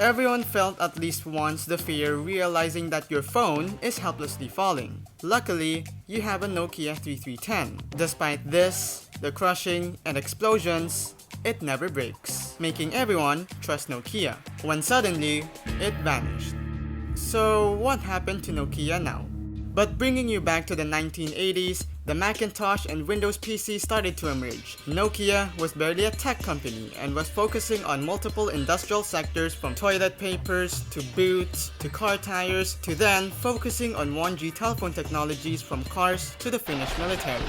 Everyone felt at least once the fear realizing that your phone is helplessly falling. Luckily, you have a Nokia 3310. Despite this, the crushing and explosions, it never breaks, making everyone trust Nokia, when suddenly, it vanished. So what happened to Nokia now? But bringing you back to the 1980s, the Macintosh and Windows PC started to emerge. Nokia was barely a tech company and was focusing on multiple industrial sectors, from toilet papers to boots to car tires to then focusing on 1G telephone technologies from cars to the Finnish military.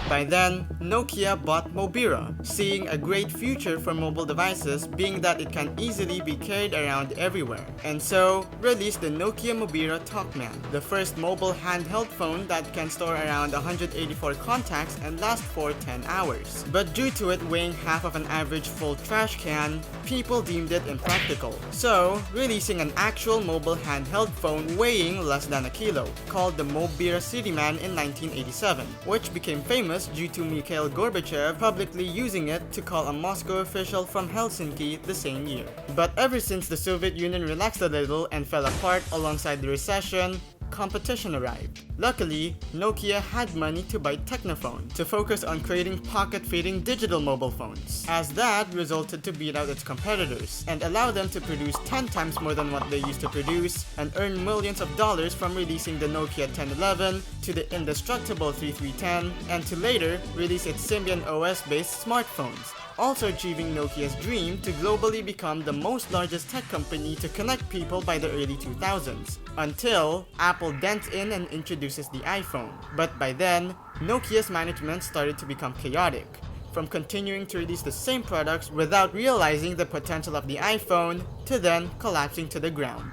By then, Nokia bought Mobira, seeing a great future for mobile devices being that it can easily be carried around everywhere, and so released the Nokia Mobira Talkman, the first mobile handheld phone that can store around 184 contacts and last for 10 hours. But due to it weighing half of an average full trash can, people deemed it impractical, so releasing an actual mobile handheld phone weighing less than a kilo, called the Mobira Cityman in 1987, which became famous due to Mikhail Gorbachev publicly using it to call a Moscow official from Helsinki the same year. But ever since the Soviet Union relaxed a little and fell apart alongside the recession, competition arrived. Luckily, Nokia had money to buy Technophone to focus on creating pocket-fitting digital mobile phones, as that resulted to beat out its competitors and allow them to produce 10 times more than what they used to produce and earn millions of dollars from releasing the Nokia 1011 to the indestructible 3310 and to later release its Symbian OS-based smartphones, also achieving Nokia's dream to globally become the most largest tech company to connect people by the early 2000s, until Apple dents in and introduces the iPhone. But by then, Nokia's management started to become chaotic, from continuing to release the same products without realizing the potential of the iPhone to then collapsing to the ground.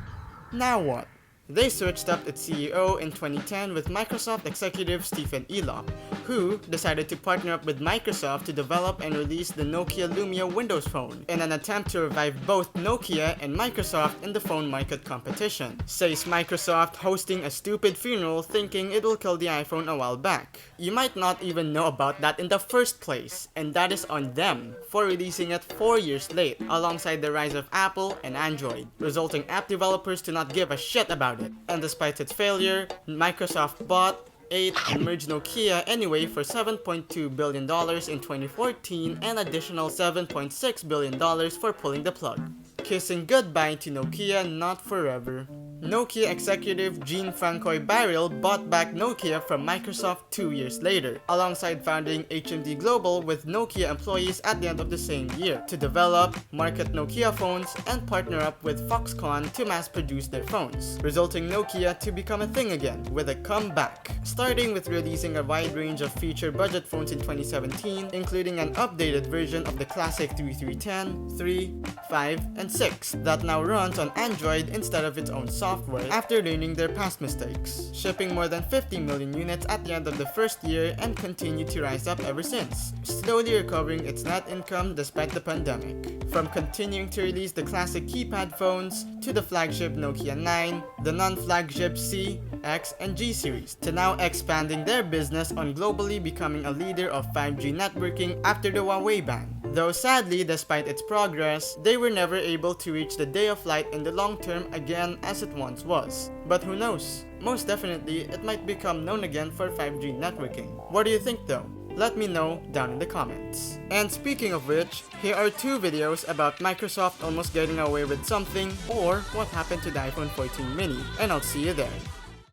Now what? They switched up its CEO in 2010 with Microsoft executive Stephen Elop, who decided to partner up with Microsoft to develop and release the Nokia Lumia Windows Phone in an attempt to revive both Nokia and Microsoft in the phone market competition. Says Microsoft hosting a stupid funeral thinking it will kill the iPhone a while back. You might not even know about that in the first place, and that is on them for releasing it 4 years late alongside the rise of Apple and Android, resulting app developers to not give a shit about it. And despite its failure, Microsoft bought, ate, and merged Nokia anyway for $7.2 billion in 2014 and additional $7.6 billion for pulling the plug. Kissing goodbye to Nokia not forever. Nokia executive Jean-Francois Baril bought back Nokia from Microsoft 2 years later, alongside founding HMD Global with Nokia employees at the end of the same year, to develop, market Nokia phones, and partner up with Foxconn to mass produce their phones, resulting Nokia to become a thing again with a comeback, starting with releasing a wide range of feature budget phones in 2017, including an updated version of the classic 3310, 3, 5, and 6 that now runs on Android instead of its own software after learning their past mistakes, shipping more than 50 million units at the end of the first year and continued to rise up ever since, slowly recovering its net income despite the pandemic. From continuing to release the classic keypad phones to the flagship Nokia 9, the non-flagship C, X, and G series, to now expanding their business on globally becoming a leader of 5G networking after the Huawei ban. Though sadly, despite its progress, they were never able to reach the day of light in the long term again as it once was. But who knows? Most definitely, it might become known again for 5G networking. What do you think though? Let me know down in the comments. And speaking of which, here are 2 videos about Microsoft almost getting away with something or what happened to the iPhone 14 mini, and I'll see you there.